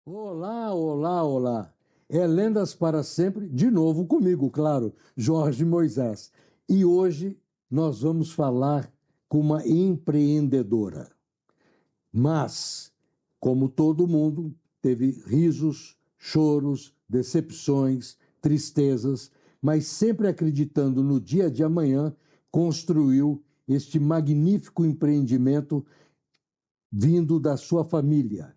Olá, olá, olá. É Lendas para Sempre, de novo comigo, claro, Jorge Moisés. E hoje nós vamos falar com uma empreendedora. Mas, como todo mundo, teve risos, choros, decepções, tristezas, mas sempre acreditando no dia de amanhã, construiu este magnífico empreendimento vindo da sua família.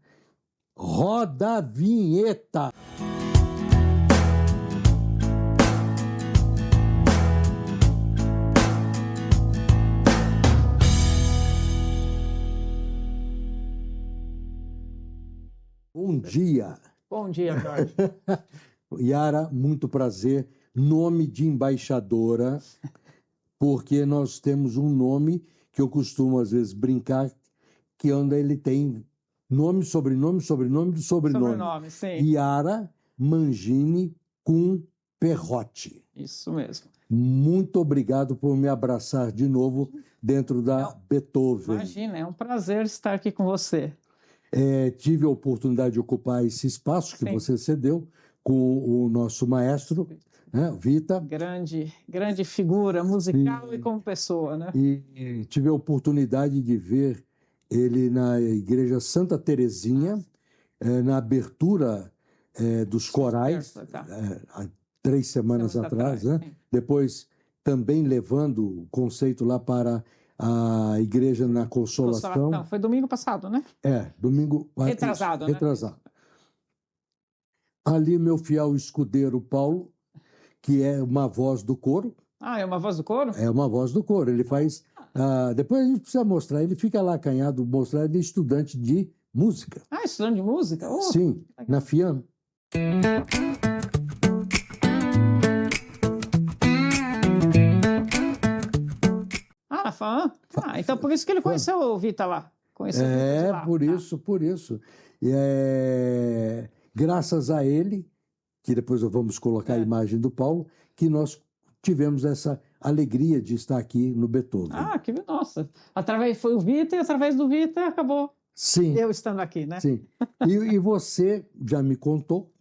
Roda a vinheta! Bom dia! Bom dia, Jorge. Yara, muito prazer. Nome de embaixadora, porque nós temos um nome que eu costumo às vezes brincar, que onde ele tem nome, sobrenome, sobrenome do sobrenome. Sobrenome, sim. Yara Mangini com Perrotti. Isso mesmo. Muito obrigado por me abraçar de novo dentro da Beethoven. Imagina, é um prazer estar aqui com você. Tive a oportunidade de ocupar esse espaço que Sim. você cedeu com o nosso maestro, né, Vita. Grande figura musical e como pessoa, né? E tive a oportunidade de ver ele na Igreja Santa Terezinha, na abertura dos corais, há 3 semanas atrás, né? Sim. Depois também levando o conceito lá para a Igreja na Consolação. Foi domingo passado, né? Domingo Retrasado, retrasado. Ali meu fiel escudeiro Paulo, que é uma voz do coro. Ah, é uma voz do coro? É uma voz do coro. Ele faz. Depois a gente precisa mostrar. Ele fica lá acanhado, mostrar. Ele é estudante de música. Ah, estudante de música? Oh, sim, na FIAM. na FAM? Então por isso que ele conheceu o Vita lá. Conheceu o Vita de lá. Por isso. E graças a ele, que depois vamos colocar a imagem do Paulo, que nós tivemos essa alegria de estar aqui no Beethoven. Nossa. Foi o Vita e através do Vita acabou eu estando aqui, né? Sim. E você já me contou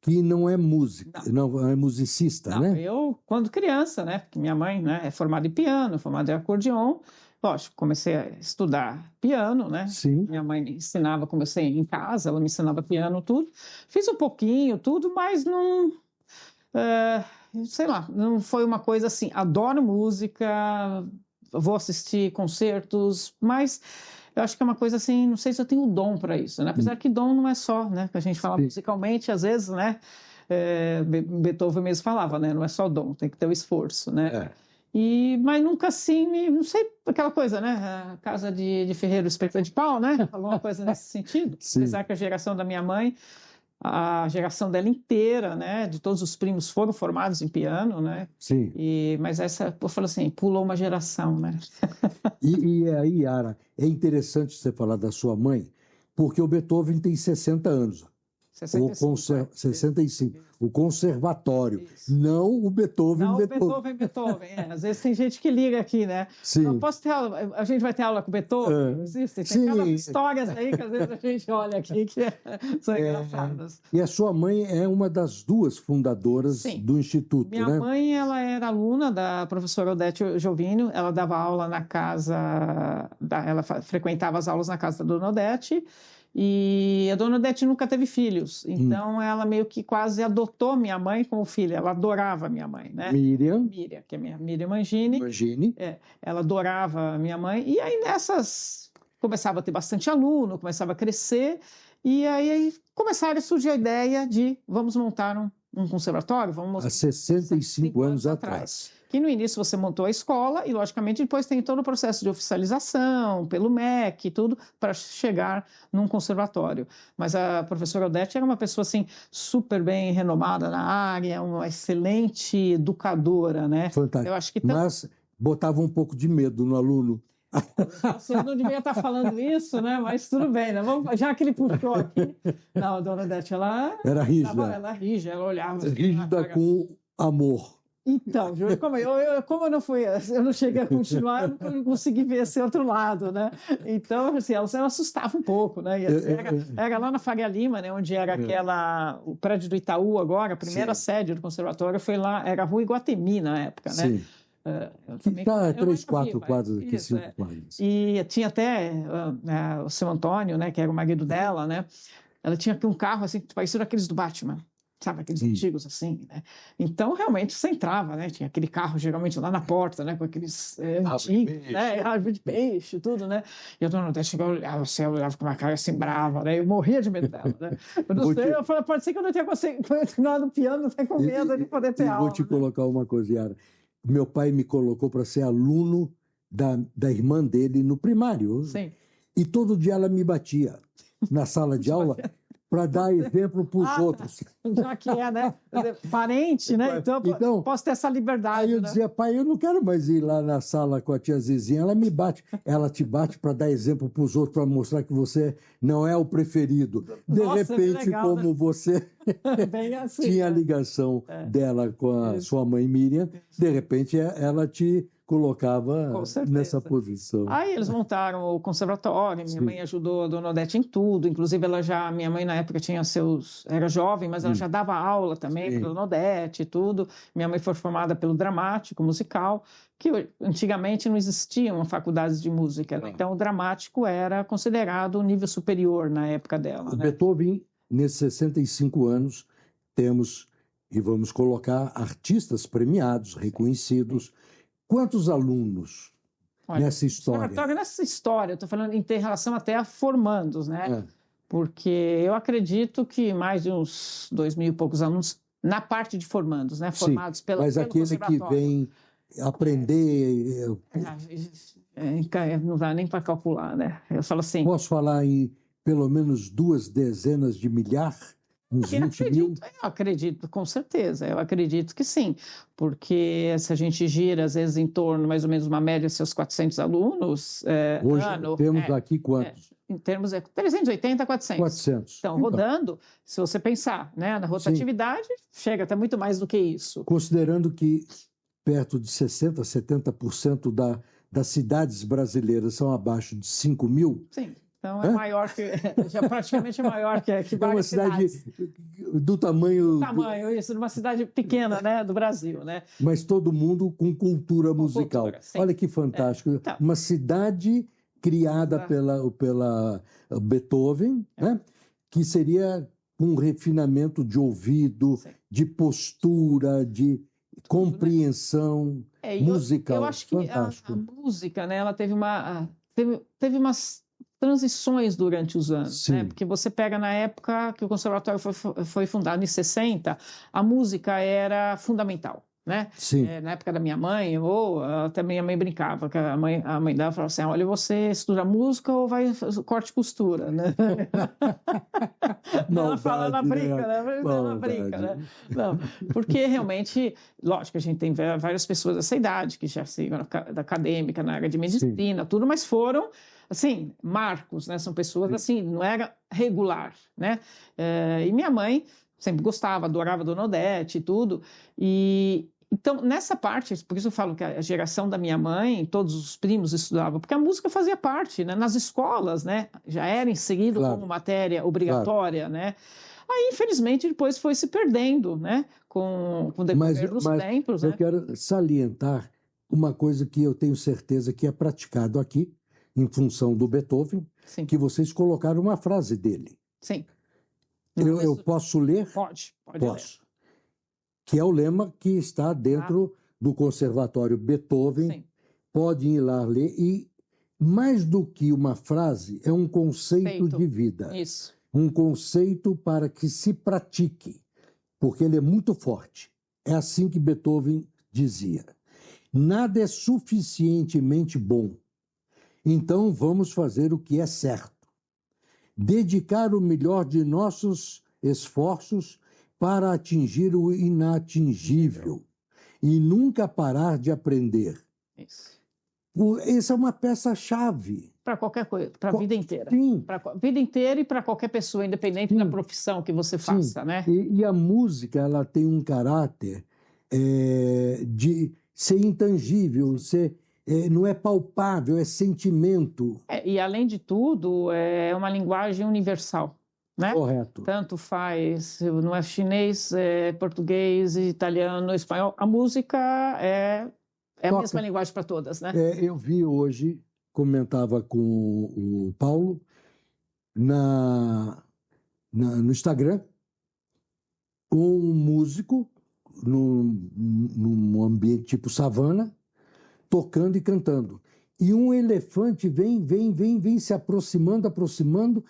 que não é música, não é musicista, né? Eu, quando criança, né? Porque minha mãe, né, é formada em piano, formada em acordeon. Lógico, comecei a estudar piano, né? Sim. Minha mãe me ensinava, comecei em casa, ela me ensinava piano, tudo. Fiz um pouquinho, tudo, mas não... sei lá, não foi uma coisa assim. Adoro música, vou assistir concertos, mas eu acho que é uma coisa assim, não sei se eu tenho dom para isso, né? Apesar que dom não é só, né? Que a gente fala musicalmente, às vezes, né? Beethoven mesmo falava, né? Não é só dom, tem que ter o esforço, né? Mas nunca assim, não sei, aquela coisa, né? A casa de ferreiro, espeta de pau, né? Alguma coisa nesse sentido. Sim. Apesar que a geração da minha mãe, a geração dela inteira, né? De todos os primos foram formados em piano, né? Sim. Mas essa, eu falo assim, pulou uma geração, né? E aí, Yara, é interessante você falar da sua mãe, porque o Beethoven tem 60 anos. 65. O conservatório. Isso. Não o Beethoven. Não o Beethoven. Às vezes tem gente que liga aqui, né? Sim. Não posso ter aula. A gente vai ter aula com o Beethoven? Existem. Tem aquelas histórias aí que às vezes a gente olha aqui que são engraçadas. E a sua mãe é uma das 2 fundadoras do Instituto, Minha né? mãe, ela era aluna da professora Odete Jovino. Ela dava aula na casa... Ela frequentava as aulas na casa da dona Odete. E a dona Odete nunca teve filhos, então ela meio que quase adotou minha mãe como filha. Ela adorava minha mãe, né? Miriam, que é Miriam Mangini. Ela adorava minha mãe. E aí nessas começava a ter bastante aluno, começava a crescer, e aí começaram a surgir a ideia de vamos montar um conservatório. Há 65 anos atrás. Que no início você montou a escola e, logicamente, depois tem todo o processo de oficialização pelo MEC e tudo para chegar num conservatório. Mas a professora Odete era uma pessoa, assim, super bem renomada na área, uma excelente educadora, né? Fantástico. Eu acho que Mas botava um pouco de medo no aluno. Você não devia estar falando isso, né? Mas tudo bem, né? Já que ele puxou aqui... Não, a dona Odete, ela... Era rígida. Ela rígida, ela olhava... Rígida com amor. Então, Júlio, como eu não fui, eu não cheguei a continuar, eu não consegui ver esse outro lado, né? Então, assim, ela assustava um pouco, né? E, assim, era lá na Faria Lima, né? Onde era o prédio do Itaú agora, a primeira sede do conservatório foi lá, era a Rua Iguatemi na época, né? Sim. Que está 3, 4 quadros aqui, isso, 5 quadros. E tinha até o seu Antônio, né? Que era o marido dela, né? Ela tinha aqui um carro assim, parecido aqueles do Batman. Sabe, aqueles antigos assim, né? Então, realmente, você entrava, né? Tinha aquele carro, geralmente, lá na porta, né? Com aqueles antigos, né? Árvore de peixe, tudo, né? E a dona Odete chegava, olhava com uma cara assim brava, né? Eu morria de medo dela, né? Eu não sei, eu falei, pode ser que eu não tenha continuado no piano, até com medo de poder ter aula. Vou te colocar uma coisa, Yara. Meu pai me colocou para ser aluno da irmã dele no primário. Sim. E todo dia ela me batia na sala de aula para dar exemplo para os outros. Já que é, né? Parente, né? Então, posso ter essa liberdade. Aí eu dizia, pai, eu não quero mais ir lá na sala com a tia Zizinha, ela me bate. Ela te bate para dar exemplo para os outros, para mostrar que você não é o preferido. De repente, legal, como né? Você assim, tinha a ligação dela com a sua mãe Miriam, de repente ela te colocava nessa posição. Aí eles montaram o conservatório, minha mãe ajudou a dona Odete em tudo, inclusive minha mãe na época era jovem, mas ela já dava aula também para a dona Odete e tudo. Minha mãe foi formada pelo dramático musical, que antigamente não existiam faculdades de música, né? Então o dramático era considerado o nível superior na época dela. O Beethoven, nesses 65 anos, temos, e vamos colocar, artistas premiados, reconhecidos. Quantos alunos nessa história? Nessa história, eu estou falando em relação até a formandos, né? Porque eu acredito que mais de uns 2.000 e poucos alunos na parte de formandos, né? Formados pelo aquele que vem aprender... Não dá nem para calcular, né? Eu falo assim... Posso falar em pelo menos 2 dezenas de milhar? Uns 20 mil? Eu acredito, com certeza, eu acredito que sim, porque se a gente gira, às vezes, em torno, mais ou menos, uma média de seus 400 alunos hoje temos aqui quantos? Em termos de 380, 400. 400. Então, rodando, se você pensar, né, na rotatividade, chega até muito mais do que isso. Considerando que perto de 60%, 70% das cidades brasileiras são abaixo de 5 mil. Sim. Então é maior que, já praticamente é maior que várias cidades. Do tamanho... Isso, de uma cidade pequena, né, do Brasil, né? Mas todo mundo com cultura musical. Olha que fantástico. Então, uma cidade criada pela Beethoven, né, que seria um refinamento de ouvido, de postura, de compreensão musical. Eu acho que a música, né, ela teve umas transições durante os anos, né? Porque você pega na época que o conservatório foi fundado, em 60, a música era fundamental, né? Na época da minha mãe, ou até minha mãe brincava, que a mãe dela falava assim, olha, você estuda música ou vai corte e costura, né? Ela fala na brinca, né? Ela brinca, né? Não, porque realmente, lógico, a gente tem várias pessoas dessa idade que já seguem da acadêmica, na área de medicina, tudo, mas foram assim, marcos, né? São pessoas assim, não era regular, né? E minha mãe sempre gostava, adorava a dona Odete e tudo. E então, nessa parte, por isso eu falo que a geração da minha mãe, todos os primos estudavam, porque a música fazia parte, né? Nas escolas, né? Já era inserido como matéria obrigatória, né? Aí, infelizmente, depois foi se perdendo, né? Com o decorrer dos tempos. Eu quero salientar uma coisa que eu tenho certeza que é praticado aqui, em função do Beethoven, que vocês colocaram uma frase dele. Sim. Eu posso ler? Pode posso. Ler. Que é o lema que está dentro do Conservatório Beethoven. Sim. Podem ir lá ler. E, mais do que uma frase, é um conceito de vida. Isso. Um conceito para que se pratique, porque ele é muito forte. É assim que Beethoven dizia. Nada é suficientemente bom. Então vamos fazer o que é certo. Dedicar o melhor de nossos esforços para atingir o inatingível e nunca parar de aprender. Isso. Essa é uma peça-chave. Para qualquer coisa, para a vida inteira. Sim. Para a vida inteira e para qualquer pessoa, independente da profissão que você faça, né? E a música, ela tem um caráter de ser intangível, não é palpável, é sentimento. E, além de tudo, é uma linguagem universal, né? Correto. Tanto faz, não é chinês, é português, italiano, espanhol. A música é a mesma linguagem para todas, né? Eu vi hoje, comentava com o Paulo, no Instagram, um músico num ambiente tipo savana, tocando e cantando. E um elefante vem se aproximando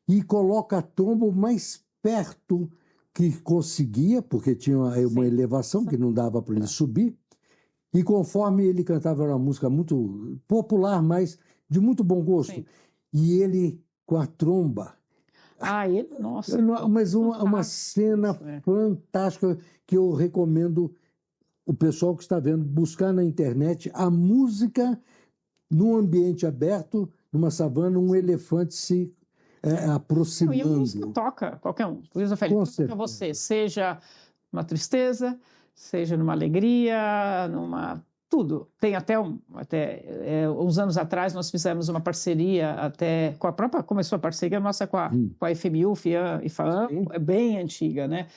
e coloca a tromba o mais perto que conseguia, porque tinha uma elevação que não dava para ele subir. E conforme ele cantava, era uma música muito popular, mas de muito bom gosto. Sim. E ele com a tromba. Nossa. Mas uma cena fantástica que eu recomendo o pessoal que está vendo buscar na internet a música num ambiente aberto, numa savana, um elefante se aproximando. E a música toca qualquer um. Por isso eu falei, toca você, seja uma tristeza, seja numa alegria, tudo. Tem até uns anos atrás nós fizemos uma parceria começou a parceria nossa com a FMU, FIAM e FAAM, é bem antiga, né?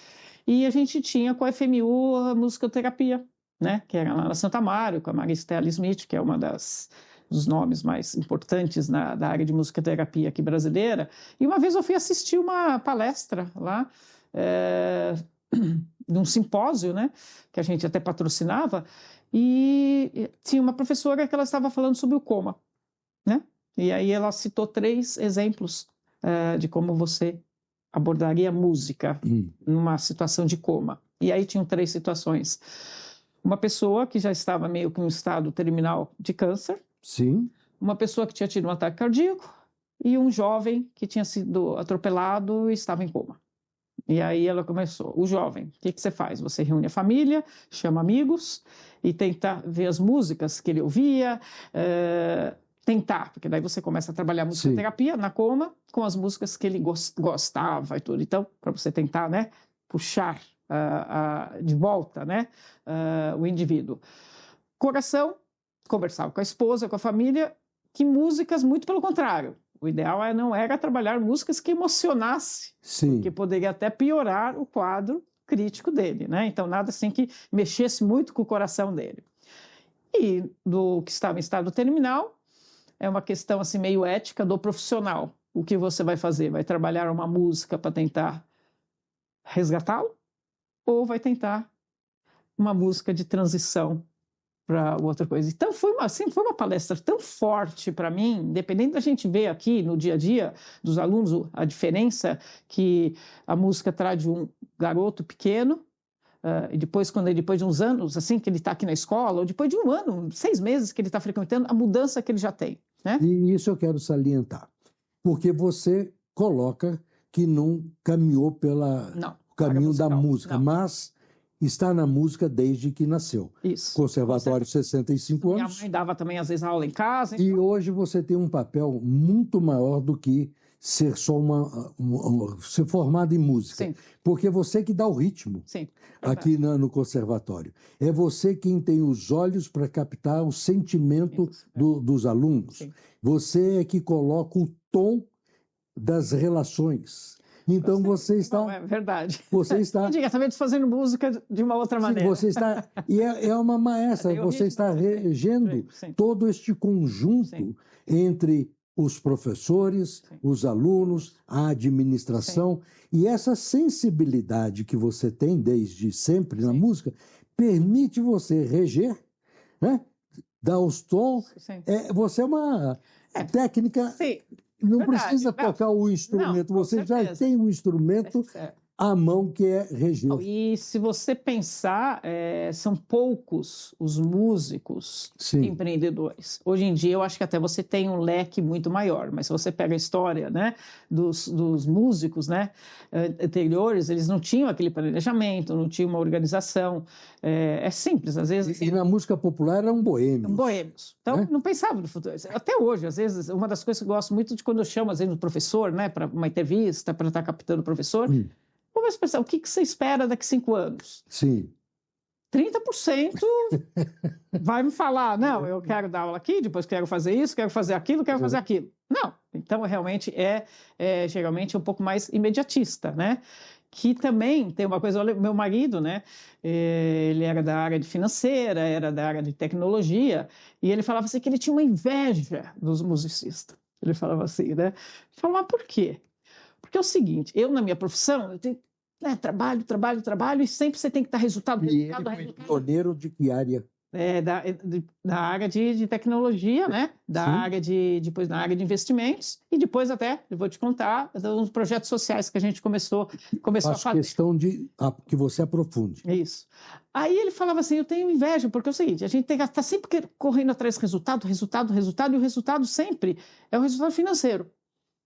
E a gente tinha com a FMU a musicoterapia, né? Que era lá na Santa Mário, com a Maristela Smith, que é uma dos nomes mais importantes da área de musicoterapia aqui brasileira. E uma vez eu fui assistir uma palestra lá, num simpósio, né? Que a gente até patrocinava, e tinha uma professora que ela estava falando sobre o coma, né? E aí ela citou 3 exemplos de como você abordaria música numa situação de coma. E aí tinham 3 situações. Uma pessoa que já estava meio que em um estado terminal de câncer. Sim. Uma pessoa que tinha tido um ataque cardíaco e um jovem que tinha sido atropelado e estava em coma. E aí ela começou. O jovem, o que você faz? Você reúne a família, chama amigos e tenta ver as músicas que ele ouvia, tentar, porque daí você começa a trabalhar a musicoterapia na coma com as músicas que ele gostava e tudo. Então, para você tentar, né, puxar de volta, né, o indivíduo. Coração, conversava com a esposa, com a família, que músicas, muito pelo contrário. O ideal não era trabalhar músicas que emocionasse, porque poderia até piorar o quadro crítico dele, né? Então, nada assim que mexesse muito com o coração dele. E do que estava em estado terminal, é uma questão assim meio ética do profissional. O que você vai fazer? Vai trabalhar uma música para tentar resgatá-lo? Ou vai tentar uma música de transição para outra coisa? Então, foi uma palestra tão forte para mim, independente da gente ver aqui no dia a dia dos alunos a diferença que a música traz de um garoto pequeno, e depois de uns anos, assim, que ele está aqui na escola, ou depois de um ano, 6 meses que ele está frequentando, a mudança que ele já tem, né? E isso eu quero salientar, porque você coloca que não caminhou pelo caminho da música, mas está na música desde que nasceu. Isso. Conservatório, 65 anos. Minha mãe dava também, às vezes, aula em casa. Então... E hoje você tem um papel muito maior do que ser só ser formado em música. Sim. Porque você que dá o ritmo. Sim. Aqui no conservatório. É você quem tem os olhos para captar o sentimento dos alunos. Sim. Você é que coloca o tom das relações. Então você está... Não, é verdade. Você está... diretamente fazendo música de uma outra maneira. Você está... E é uma maestra. Você está regendo todo este conjunto entre os professores, os alunos, a administração. E essa sensibilidade que você tem desde sempre na música permite você reger, né? Dar os tons. Você é uma técnica... Não precisa tocar o instrumento, você já tem um instrumento à mão que é reger. E se você pensar, são poucos os músicos empreendedores. Hoje em dia, eu acho que até você tem um leque muito maior, mas se você pega a história, né, dos músicos, né, anteriores, eles não tinham aquele planejamento, não tinham uma organização. É simples, às vezes... E na música popular eram boêmios. Boêmios. Então, não pensava no futuro. Até hoje, às vezes, uma das coisas que eu gosto muito de quando eu chamo, às vezes, o professor, né, para uma entrevista, para estar captando o professor... Vamos pensar, o que você espera daqui a 5 anos? Sim. 30% vai me falar, não, eu quero dar aula aqui, depois quero fazer isso, quero fazer aquilo, quero fazer aquilo. Não, então realmente geralmente um pouco mais imediatista, né? Que também tem uma coisa, meu marido, né? Ele era da área de financeira, era da área de tecnologia, e ele falava assim que ele tinha uma inveja dos musicistas. Ele falava assim, né? Falava, por quê? Porque é o seguinte, eu na minha profissão, eu tenho, né, trabalho, e sempre você tem que dar resultado. E ele foi pioneiro de que área? Da área de tecnologia, né? Da Sim. área depois na área de investimentos, e depois até, eu vou te contar, uns projetos sociais que a gente começou a fazer. Questão de que você aprofunde. Isso. Aí ele falava assim, eu tenho inveja, porque é o seguinte, a gente tem que estar sempre correndo atrás de resultado, e o resultado sempre é o resultado financeiro.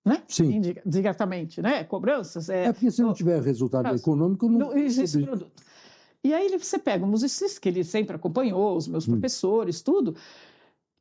Né? Sim. Diretamente, né? Cobranças. Porque se não tiver resultado econômico, não existe produto. E aí você pega o musicista, que ele sempre acompanhou, os meus professores, tudo,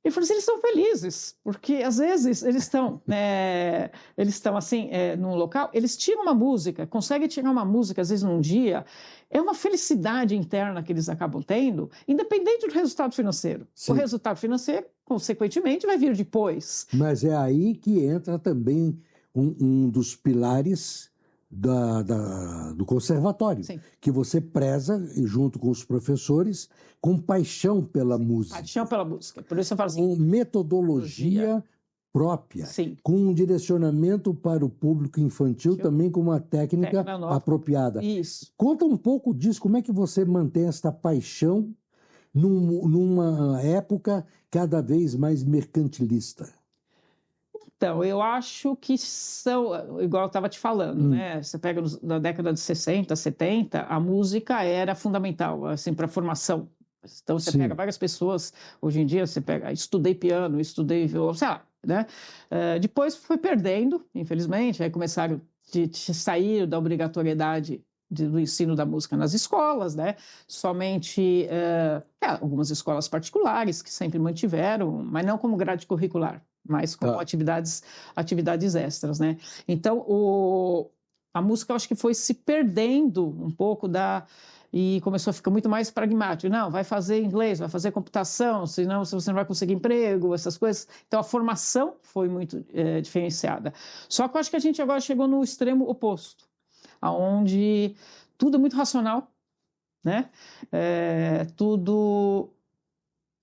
e falou assim, eles são felizes, porque às vezes eles estão assim, num local, eles tiram uma música, conseguem tirar uma música, às vezes num dia, é uma felicidade interna que eles acabam tendo, independente do resultado financeiro. Sim. O resultado financeiro, consequentemente, vai vir depois. Mas é aí que entra também um dos pilares do conservatório, sim, que você preza, junto com os professores, com paixão pela música. Paixão pela música. Por isso eu falo assim, com metodologia própria, sim, com um direcionamento para o público infantil, também com uma técnica apropriada. Isso. Conta um pouco disso, como é que você mantém esta paixão numa época cada vez mais mercantilista? Então, eu acho que são, igual eu estava te falando, né? Você pega na década de 60, 70, a música era fundamental, assim, para a formação. Então, você pega várias pessoas, hoje em dia, você pega, estudei piano, estudei violão, sei lá, né? Depois foi perdendo, infelizmente, aí começaram a sair da obrigatoriedade do ensino da música nas escolas, né? Somente algumas escolas particulares que sempre mantiveram, mas não como grade curricular, mas como atividades extras, né? Então, a música, eu acho que foi se perdendo um pouco e começou a ficar muito mais pragmático. Não, vai fazer inglês, vai fazer computação, senão você não vai conseguir emprego, essas coisas. Então, a formação foi muito diferenciada. Só que eu acho que a gente agora chegou no extremo oposto, onde tudo é muito racional, né? Tudo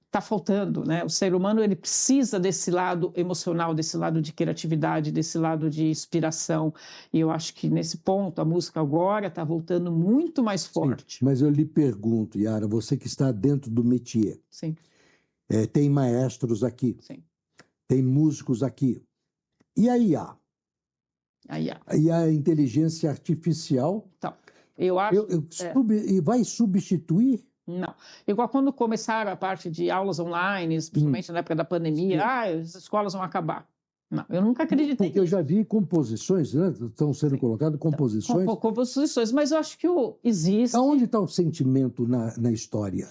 está faltando, né? O ser humano, ele precisa desse lado emocional, desse lado de criatividade, desse lado de inspiração, e eu acho que nesse ponto a música agora está voltando muito mais forte. Sim, mas eu lhe pergunto, Yara, você que está dentro do métier, sim, tem maestros aqui, sim, tem músicos aqui, e a IA? E a inteligência artificial? Então, eu acho... E vai substituir? Não. Igual quando começaram a parte de aulas online, principalmente na época da pandemia, as escolas vão acabar. Não, eu nunca acreditei. Porque eu já vi composições, né? Estão sendo colocadas composições. Composições, mas eu acho que existe... Aonde está o sentimento na história?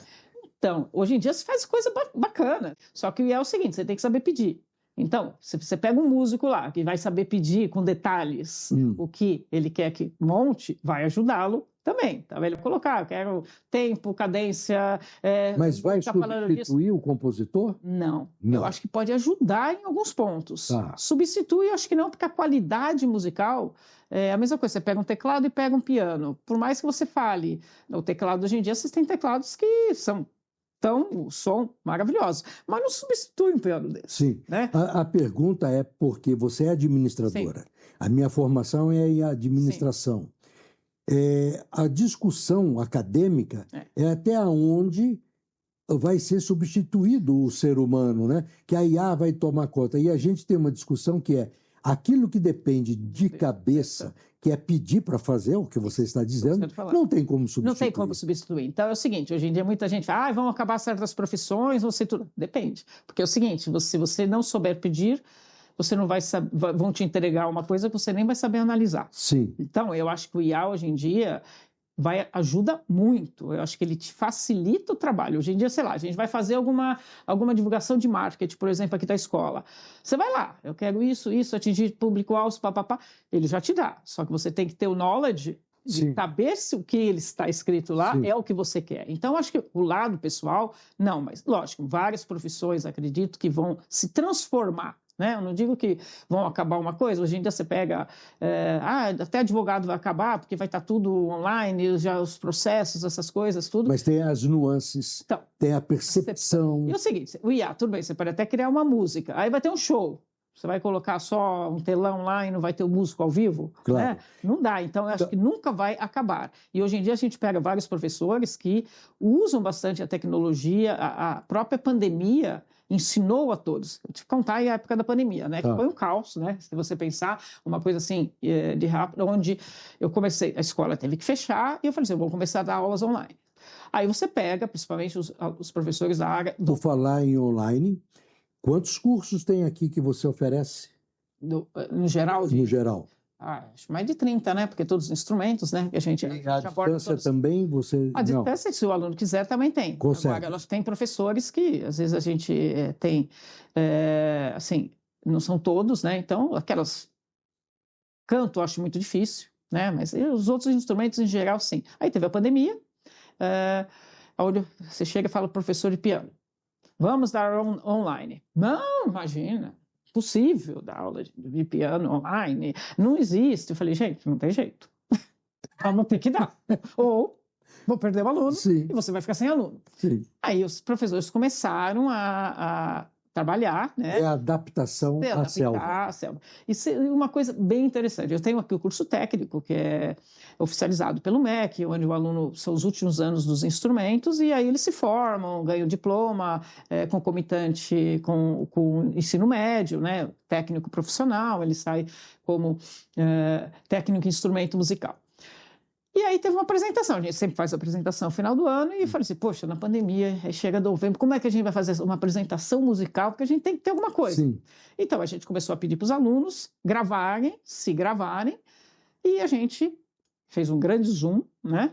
Então, hoje em dia se faz coisa bacana, só que é o seguinte, você tem que saber pedir. Então, se você pega um músico lá que vai saber pedir com detalhes o que ele quer que monte, vai ajudá-lo também. Tá? Ele colocar, eu quero tempo, cadência... Mas vai substituir o compositor? Não. Eu acho que pode ajudar em alguns pontos. Substitui, eu acho que não, porque a qualidade musical é a mesma coisa. Você pega um teclado e pega um piano. Por mais que você fale, o teclado hoje em dia, vocês têm teclados que são o som maravilhoso, mas não substitui um piano desse. Sim. Né? A pergunta é porque você é administradora. Sim. A minha formação é em administração. A discussão acadêmica é até onde vai ser substituído o ser humano, né? Que a IA vai tomar conta. E a gente tem uma discussão que é aquilo que depende de cabeça, que é pedir para fazer o que você está dizendo, não tem como substituir. Não tem como substituir. Então é o seguinte, hoje em dia muita gente fala, vão acabar certas profissões, tudo. Depende. Porque é o seguinte, se você não souber pedir, você não vai saber, vão te entregar uma coisa que você nem vai saber analisar. Sim. Então, eu acho que o IA hoje em dia ajuda muito. Eu acho que ele te facilita o trabalho. Hoje em dia, sei lá, a gente vai fazer alguma divulgação de marketing, por exemplo, aqui da escola. Você vai lá, eu quero isso, atingir público-alvo, papapá. Ele já te dá. Só que você tem que ter o knowledge Sim. saber se o que ele está escrito lá Sim. é o que você quer. Então, acho que o lado pessoal, não, mas, lógico, várias profissões, acredito, que vão se transformar. Né? Eu não digo que vão acabar uma coisa, hoje em dia você pega, até advogado vai acabar, porque vai estar tudo online, já os processos, essas coisas, tudo. Mas tem as nuances, Então, tem a percepção. E o seguinte, o IA, tudo bem, você pode até criar uma música, aí vai ter um show. Você vai colocar só um telão lá e não vai ter o músico ao vivo? Claro. Né? Não dá. Então, eu acho que nunca vai acabar. E hoje em dia a gente pega vários professores que usam bastante a tecnologia, a própria pandemia ensinou a todos. Vou te contar aí a época da pandemia, né? Que foi um caos, né? Se você pensar, uma coisa assim, de rápido, onde eu comecei, a escola teve que fechar, e eu falei assim, eu vou começar a dar aulas online. Aí você pega, principalmente os professores da área... Por falar em online, quantos cursos tem aqui que você oferece? No geral? No geral. Acho mais de 30, né? Porque todos os instrumentos, né? Que a gente aborda distância também, você... A distância, se o aluno quiser, também tem. Consegue. Agora, elas têm professores que, às vezes, a gente tem... assim, não são todos, né? Então, aquelas... Canto, eu acho muito difícil, né? Mas os outros instrumentos, em geral, sim. Aí teve a pandemia, onde você chega e fala, professor de piano, vamos dar online. Não, imagina, possível dar aula de piano online, não existe. Eu falei, gente, não tem jeito. Vamos ter que dar. Ou vou perder o aluno Sim. e você vai ficar sem aluno. Sim. Aí os professores começaram a trabalhar, né? É a adaptação à selva. Isso é uma coisa bem interessante. Eu tenho aqui o curso técnico, que é oficializado pelo MEC, onde o aluno são os últimos anos dos instrumentos, e aí eles se formam, ganham diploma, concomitante com o ensino médio, né? Técnico profissional, ele sai como técnico em instrumento musical. E aí teve uma apresentação, a gente sempre faz a apresentação no final do ano, e eu falei assim, poxa, na pandemia, aí chega novembro, como é que a gente vai fazer uma apresentação musical? Porque a gente tem que ter alguma coisa. Sim. Então a gente começou a pedir para os alunos se gravarem, e a gente fez um grande Zoom, né?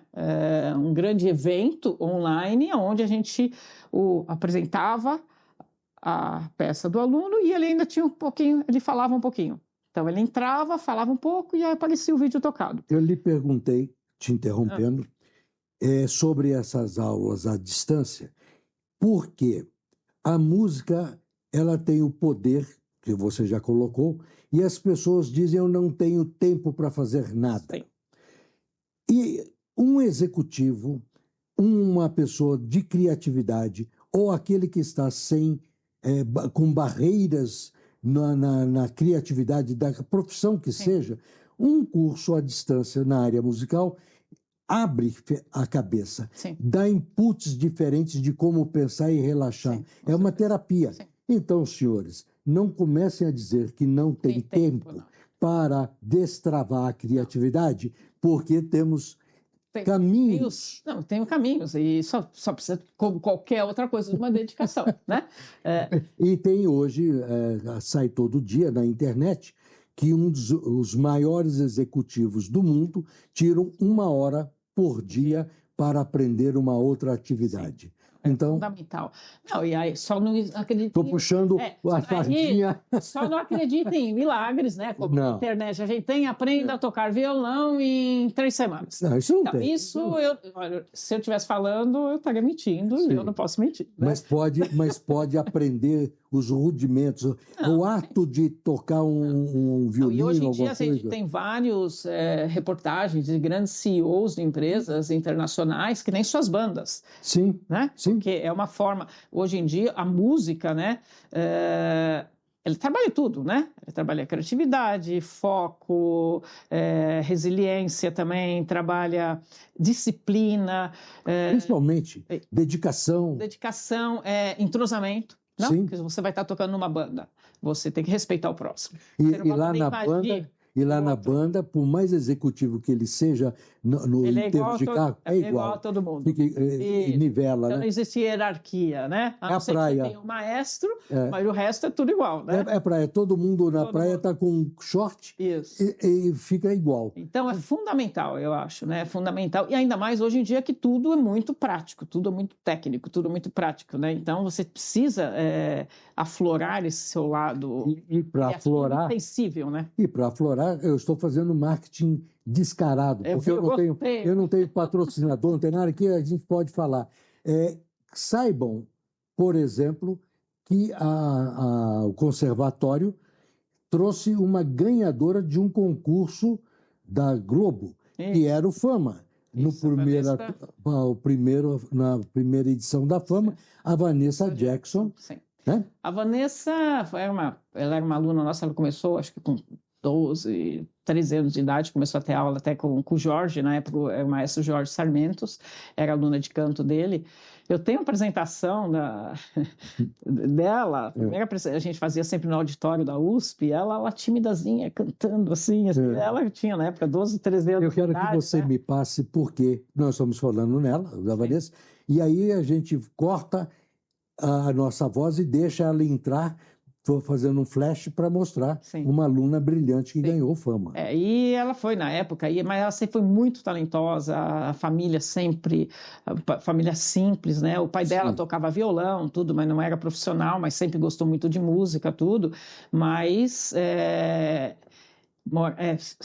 Um grande evento online, onde a gente apresentava a peça do aluno, e ele ainda tinha um pouquinho, ele falava um pouquinho. Então ele entrava, falava um pouco, e aí aparecia o vídeo tocado. Eu lhe perguntei, te interrompendo, sobre essas aulas à distância, porque a música ela tem o poder, que você já colocou, e as pessoas dizem, eu não tenho tempo para fazer nada. Sim. E um executivo, uma pessoa de criatividade, ou aquele que está com barreiras na criatividade da profissão que seja, um curso à distância na área musical abre a cabeça, dá inputs diferentes de como pensar e relaxar. É uma terapia. Sim. Então, senhores, não comecem a dizer que não tem tempo para destravar a criatividade, porque temos caminhos. Tenho caminhos, e só precisa, como qualquer outra coisa, de uma dedicação, né? E tem hoje, sai todo dia na internet, que os maiores executivos do mundo tiram 1 hora por dia para aprender uma outra atividade. Então, fundamental. Não, e aí só não acredito. Estou puxando a sardinha. Só não acredito em milagres, né? Como na internet a gente aprenda a tocar violão em 3 semanas. Não, isso não tem. Se eu estivesse falando, eu estaria mentindo, e eu não posso mentir. Né? Mas pode aprender os rudimentos, o ato de tocar um violino. E hoje em dia a gente tem vários reportagens de grandes CEOs de empresas internacionais que nem suas bandas. Sim. Né? Sim. Porque é uma forma, hoje em dia, a música, né? Ele trabalha tudo, né? Ele trabalha criatividade, foco, resiliência também, trabalha disciplina. Principalmente, dedicação. Dedicação, entrosamento. Não? Sim. Porque você vai estar tocando numa banda, você tem que respeitar o próximo. E lá na banda, por mais executivo que ele seja, no enterro de carro, é igual a todo mundo. E nivela, então, né? não existe hierarquia, né? A não ser praia. que tem um maestro, mas o resto é tudo igual, né? É praia. Todo mundo na praia está com short e fica igual. Então, é fundamental, eu acho, né? É fundamental. E ainda mais hoje em dia que tudo é muito prático, tudo é muito técnico, tudo é muito prático, né? Então, você precisa aflorar esse seu lado e para aflorar, sensível, né? E para aflorar, eu estou fazendo marketing descarado, porque eu não tenho patrocinador, não tem nada que a gente pode falar. Saibam, por exemplo, que o conservatório trouxe uma ganhadora de um concurso da Globo, que era o Fama. Na primeira edição da Fama, a Vanessa Jackson. Sim. Né? A Vanessa ela era uma aluna nossa, ela começou, acho que com 12, 13 anos de idade, começou a ter aula até com o Jorge, na época era o maestro Jorge Sarmentos, era aluna de canto dele. Eu tenho uma apresentação dela, a gente fazia sempre no auditório da USP, ela timidazinha, cantando assim, ela tinha na época 12, 13 anos de idade. Eu quero que você me passe porque nós estamos falando nela, da Vanessa, e aí a gente corta a nossa voz e deixa ela entrar, fazendo um flash para mostrar uma aluna brilhante que ganhou fama. E ela foi na época, mas ela sempre foi muito talentosa, a família sempre, família simples, né? O pai dela tocava violão, tudo, mas não era profissional, mas sempre gostou muito de música, tudo, mas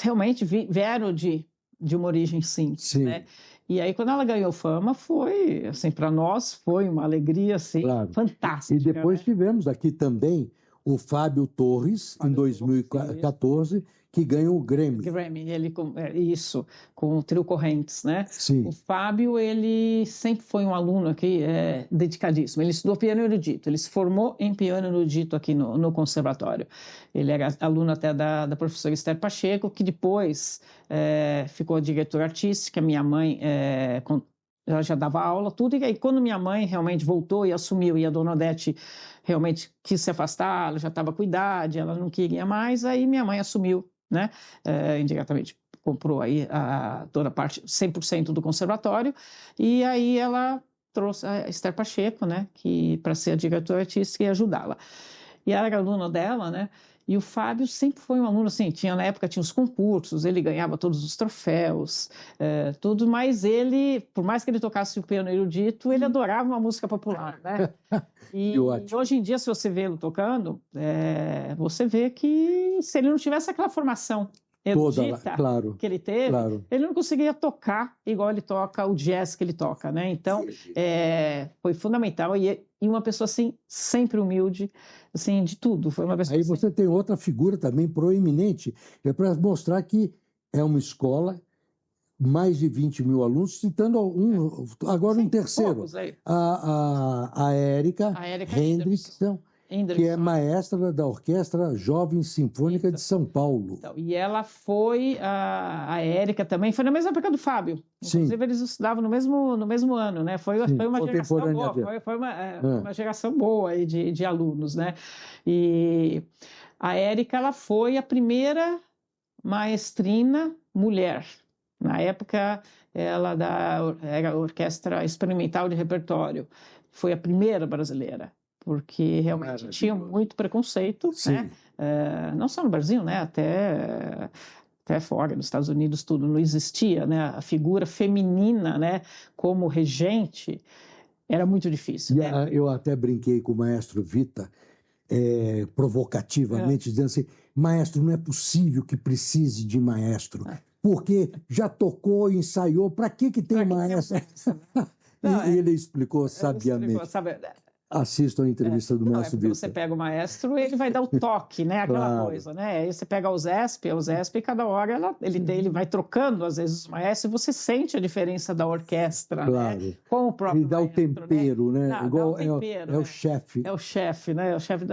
realmente vieram de uma origem simples, né? E aí, quando ela ganhou fama, foi, assim, para nós, foi uma alegria, assim, fantástica. E depois tivemos aqui também o Fábio Torres, em 2014, que ganhou o Grammy. Ele com o Trio Correntes, né? Sim. O Fábio, ele sempre foi um aluno aqui dedicadíssimo. Ele estudou piano erudito, ele se formou em piano erudito aqui no conservatório. Ele era aluno até da professora Esther Pacheco, que depois ficou diretora artística. Minha mãe ela já dava aula, tudo, e aí quando minha mãe realmente voltou e assumiu, e a dona Odete realmente quis se afastar, ela já estava com idade, ela não queria mais, aí minha mãe assumiu, né, indiretamente, comprou aí toda a parte, 100% do conservatório, e aí ela trouxe a Esther Pacheco, né, para ser a diretora artística e ajudá-la. E ela era aluna dela, né? E o Fábio sempre foi um aluno, assim, na época tinha os concursos, ele ganhava todos os troféus, tudo, mas ele, por mais que ele tocasse o piano erudito, ele adorava uma música popular, né? E hoje em dia, se você vê ele tocando, você vê que se ele não tivesse aquela formação erudita que ele teve, ele não conseguia tocar igual ele toca o jazz que ele toca, né? Então, foi fundamental e uma pessoa assim sempre humilde, assim, de tudo. Foi uma pessoa. Aí você tem outra figura também proeminente, para mostrar que é uma escola, mais de 20 mil alunos, citando agora um terceiro, a Érica Hendrickson, que é maestra da Orquestra Jovem Sinfônica de São Paulo. Então, e ela foi, a Érica também, foi na mesma época do Fábio. Inclusive, eles estudavam no mesmo ano, né? Foi uma geração boa, foi uma geração boa aí de alunos, né? E a Érica, ela foi a primeira maestrina mulher. Na época, ela era a Orquestra Experimental de Repertório. Foi a primeira brasileira, porque realmente tinha muito preconceito, né? Não só no Brasil, né? Até fora, nos Estados Unidos, tudo não existia, né? A figura feminina, né? Como regente, era muito difícil. Né? Eu até brinquei com o maestro Vita, provocativamente, dizendo assim, maestro, não é possível que precise de maestro, porque já tocou, ensaiou, para que tem maestro? E ele explicou sabiamente. Assistam a entrevista do maestro Vita. Você pega o maestro, ele vai dar o toque, né? Aquela coisa, né? Aí você pega o Zesp, cada hora ele vai trocando, às vezes, os maestros, e você sente a diferença da orquestra, né? Com o próprio ele dá maestro, o tempero, né? Igual tempero, o chefe. É o chefe, né? O chefe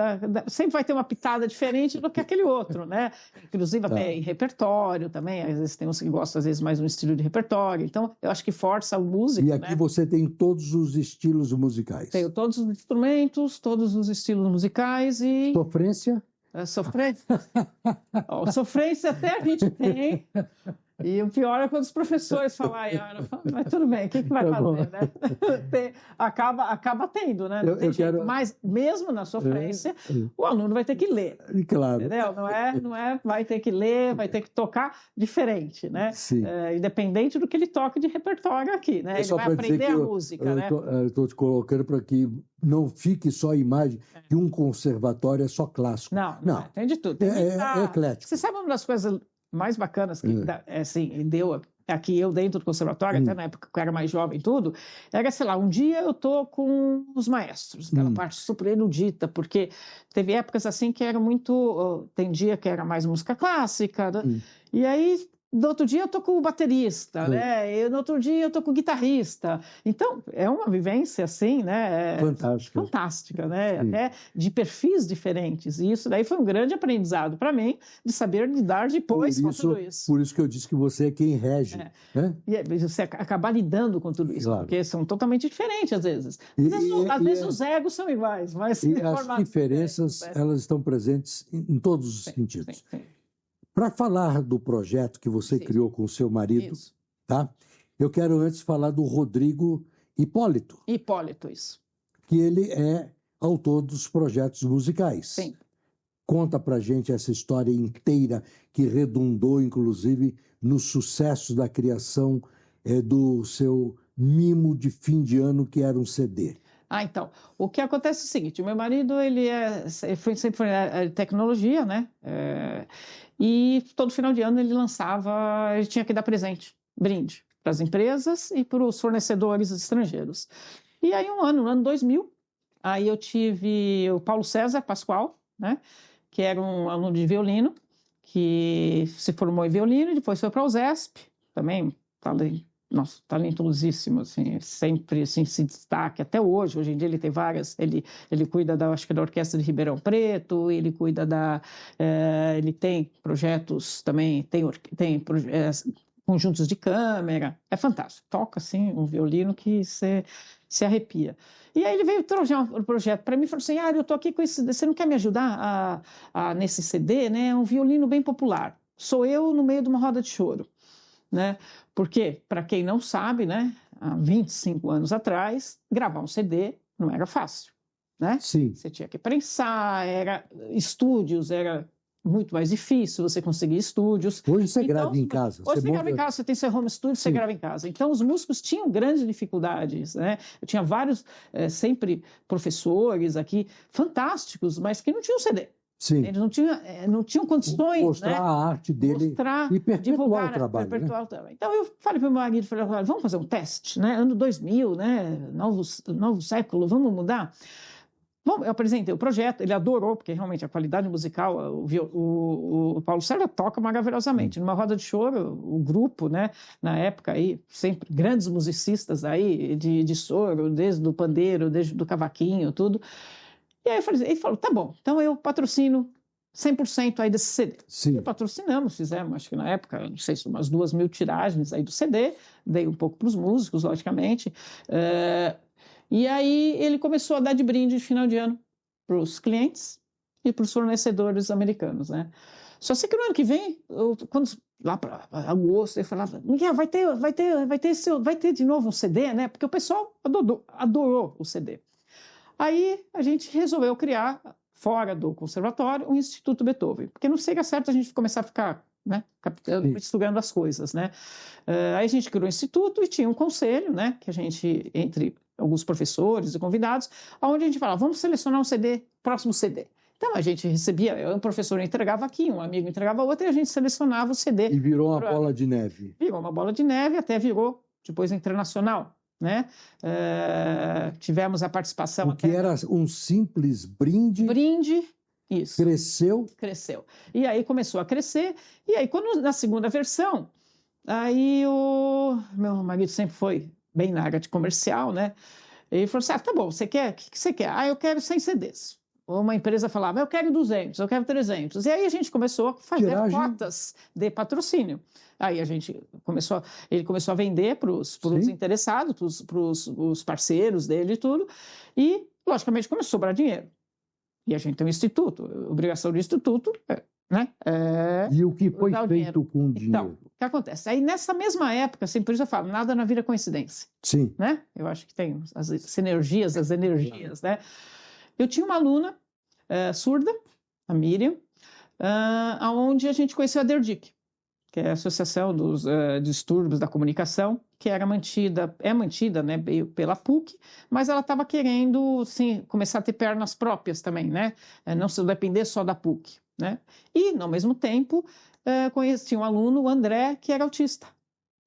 sempre vai ter uma pitada diferente do que aquele outro, né? Inclusive até em repertório também, às vezes tem uns que gostam, às vezes, mais um estilo de repertório. Então, eu acho que força o músico, E aqui você tem todos os estilos musicais. Tenho todos os instrumentos, todos os estilos musicais e... Sofrência? Sofrência? Sofrência até a gente tem. E o pior é quando os professores falam, mas tudo bem, o que vai fazer, né? Acaba tendo, né? Não tem jeito. Mas mesmo na sofrência, o aluno vai ter que ler. Claro. Entendeu? Não é, vai ter que ler, vai ter que tocar diferente, né? Independente do que ele toque de repertório aqui, né? Ele vai aprender a música, né? Eu estou te colocando para que não fique só a imagem que um conservatório é só clássico. Não. Tem de tudo. É eclético. Você sabe uma das coisas mais bacanas que assim, deu aqui eu dentro do conservatório, até na época que eu era mais jovem e tudo, era, sei lá, um dia eu tô com os maestros, aquela parte super erudita, porque teve épocas assim que era muito, tem dia que era mais música clássica, né? E aí no outro dia eu tô com o baterista, né? E no outro dia eu tô com o guitarrista. Então, é uma vivência assim, né? Fantástica. Fantástica, né? Até de perfis diferentes. E isso daí foi um grande aprendizado para mim, de saber lidar depois com tudo isso. Por isso que eu disse que você é quem rege. Né? E você acabar lidando com tudo isso, porque são totalmente diferentes às vezes. Às vezes os egos são iguais, mas... E as diferenças, elas estão presentes em todos os sentidos. Sim. Para falar do projeto que você criou com o seu marido, tá? Eu quero antes falar do Rodrigo Hipólito. Hipólito, isso. Que ele é autor dos projetos musicais. Sim. Conta pra gente essa história inteira que redundou, inclusive, no sucesso da criação do seu mimo de fim de ano, que era um CD. Então, o que acontece é o seguinte, o meu marido, ele sempre foi tecnologia, né? E todo final de ano ele lançava, ele tinha que dar brinde, para as empresas e para os fornecedores estrangeiros. E aí no ano 2000, aí eu tive o Paulo César Pascoal, né? Que era um aluno de violino, que se formou em violino e depois foi para a USESP, também talentosíssimo, assim, sempre assim, se destaca até hoje. Hoje em dia ele tem várias, ele cuida acho que da Orquestra de Ribeirão Preto, ele cuida ele tem projetos também, tem conjuntos de câmera, é fantástico, toca assim um violino que se arrepia. E aí ele veio trazer um projeto para mim e falou assim, eu estou aqui com esse, você não quer me ajudar nesse CD, né? Um violino bem popular, sou eu no meio de uma roda de choro. Né? Porque, para quem não sabe, né, há 25 anos atrás, gravar um CD não era fácil. Né? Sim. Você tinha que prensar, estúdios, era muito mais difícil você conseguir estúdios. Hoje você grava em casa. Hoje você grava em casa, você tem seu home studio, você grava em casa. Então, os músicos tinham grandes dificuldades. Né? Eu tinha vários, sempre professores aqui, fantásticos, mas que não tinham CD. Sim. Eles não tinham condições, mostrar a arte dele e perpetuar o trabalho. Então eu falei para o meu marido, vamos fazer um teste, né? Ano 2000, né? Novo século, vamos mudar? Bom, eu apresentei o projeto, ele adorou, porque realmente a qualidade musical, o Paulo César toca maravilhosamente. Numa roda de choro, o grupo, né? Na época aí, sempre grandes musicistas aí de choro, desde o pandeiro, desde o cavaquinho, tudo. E aí ele falou, tá bom, então eu patrocino 100% aí desse CD. Sim. E patrocinamos, fizemos, acho que na época, não sei se umas 2.000 tiragens aí do CD, dei um pouco para os músicos, logicamente. E aí ele começou a dar de brinde de final de ano para os clientes e para os fornecedores americanos, né? Só sei que no ano que vem, lá para agosto, ele falava, vai ter de novo um CD, né? Porque o pessoal adorou o CD. Aí a gente resolveu criar, fora do conservatório, um Instituto Beethoven, porque não seria certo a gente começar a ficar, né, misturando as coisas, né? Aí a gente criou um instituto e tinha um conselho, né, que a gente, entre alguns professores e convidados, onde a gente falava, vamos selecionar um CD, próximo CD. Então a gente recebia, um professor entregava aqui, um amigo entregava outro, e a gente selecionava o CD. E virou uma bola de neve. Virou uma bola de neve, até virou depois internacional. Né? Tivemos a participação... O que era um simples brinde. Brinde, isso. Cresceu. E aí começou a crescer. E aí, na segunda versão, aí o meu marido sempre foi bem na área de comercial, né? Ele falou assim, tá bom, você quer? O que você quer? Eu quero 100 CDs. Uma empresa falava, eu quero 200, eu quero 300. E aí a gente começou a fazer cotas de patrocínio. Aí ele começou a vender para os interessados, para os parceiros dele e tudo. E, logicamente, começou a sobrar dinheiro. E a gente tem um instituto, obrigação do instituto, né? E o que foi feito com o dinheiro? Então, o que acontece? Aí, nessa mesma época, assim, por isso eu falo, nada na vida é coincidência. Sim. Né? Eu acho que tem as sinergias, as energias, né? Eu tinha uma aluna surda, a Miriam, onde a gente conheceu a DERDIC, que é a Associação dos Distúrbios da Comunicação, que é mantida, né, pela PUC, mas ela estava querendo, assim, começar a ter pernas próprias também, né? Não se depender só da PUC, né? E, ao mesmo tempo, tinha um aluno, o André, que era autista.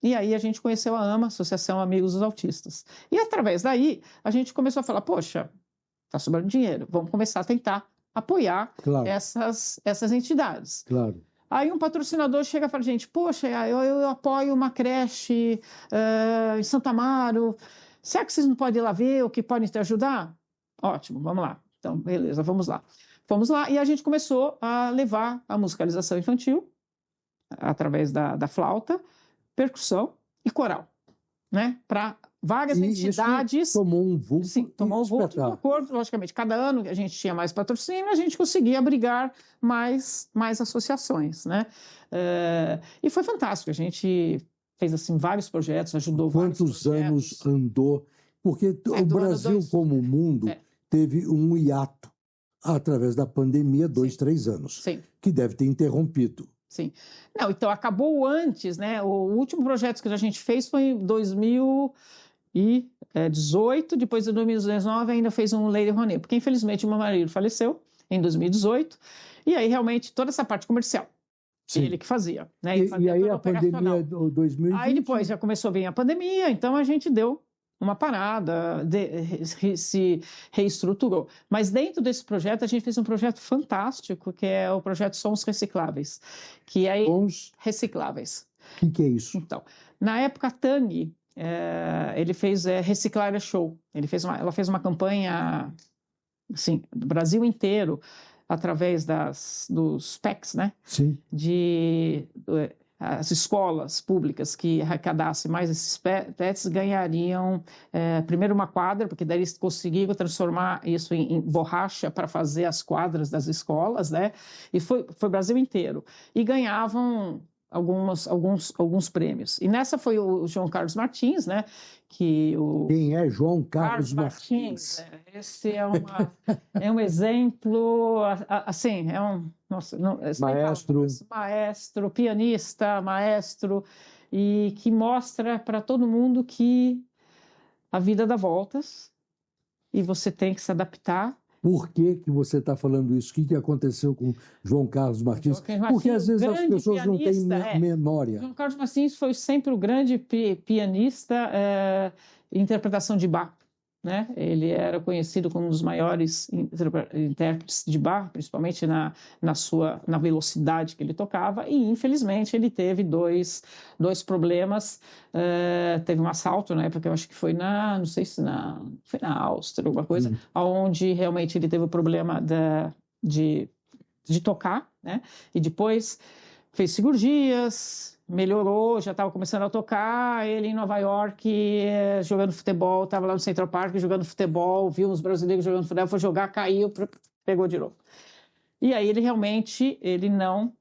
E aí a gente conheceu a AMA, Associação Amigos dos Autistas. E através daí, a gente começou a falar, poxa, está sobrando dinheiro, vamos começar a tentar apoiar essas entidades. Claro. Aí um patrocinador chega e fala, gente, poxa, eu apoio uma creche em Santo Amaro, será que vocês não podem ir lá ver o que podem te ajudar? Ótimo, vamos lá. Então, beleza, vamos lá. Fomos lá e a gente começou a levar a musicalização infantil através da flauta, percussão e coral, né? Para várias entidades. Isso tomou um vulto. Sim, tomou um vulto de acordo, logicamente. Cada ano que a gente tinha mais patrocínio, a gente conseguia abrigar mais associações, né? E foi fantástico. A gente fez assim vários projetos, ajudou vários projetos. Quantos anos andou? Porque o Brasil, como o mundo, teve um hiato através da pandemia, 2-3 anos, que deve ter interrompido. Sim. Não, então acabou antes, né? O último projeto que a gente fez foi em 2018, depois de 2019 ainda fez um Lei Rouanet, porque infelizmente o meu marido faleceu em 2018, e aí realmente toda essa parte comercial, ele que fazia, né? E aí a pandemia de 2020... Aí depois já começou a vir a pandemia, então a gente deu uma parada, se reestruturou. Mas dentro desse projeto, a gente fez um projeto fantástico, que é o projeto Sons Recicláveis. Que aí, Sons recicláveis. O que é isso? Então, na época, a Tang, ele fez Reciclar é Show. Ela fez uma campanha, assim, do Brasil inteiro, através dos PECs, né? Sim. As escolas públicas que arrecadassem mais esses PETs ganhariam primeiro uma quadra, porque daí eles conseguiram transformar isso em borracha para fazer as quadras das escolas, né? E foi o Brasil inteiro. E ganhavam alguns prêmios. E nessa foi o João Carlos Martins, né? Quem é João Carlos Martins? Esse é um exemplo, assim, maestro, pianista, e que mostra para todo mundo que a vida dá voltas e você tem que se adaptar. Por que você está falando isso? O que aconteceu com João Carlos Martins? Porque às vezes as pessoas não têm memória. João Carlos Martins foi sempre o grande pianista em interpretação de Bach, né? Ele era conhecido como um dos maiores intérpretes de Bach, principalmente na velocidade que ele tocava, e infelizmente ele teve dois problemas. Teve um assalto na época, eu acho que foi não sei se foi na Áustria, alguma coisa, onde realmente ele teve o problema de tocar, né? E depois fez cirurgias, melhorou, já estava começando a tocar. Ele em Nova York jogando futebol, estava lá no Central Park jogando futebol, viu os brasileiros jogando futebol, foi jogar, caiu, pegou de novo. E aí ele não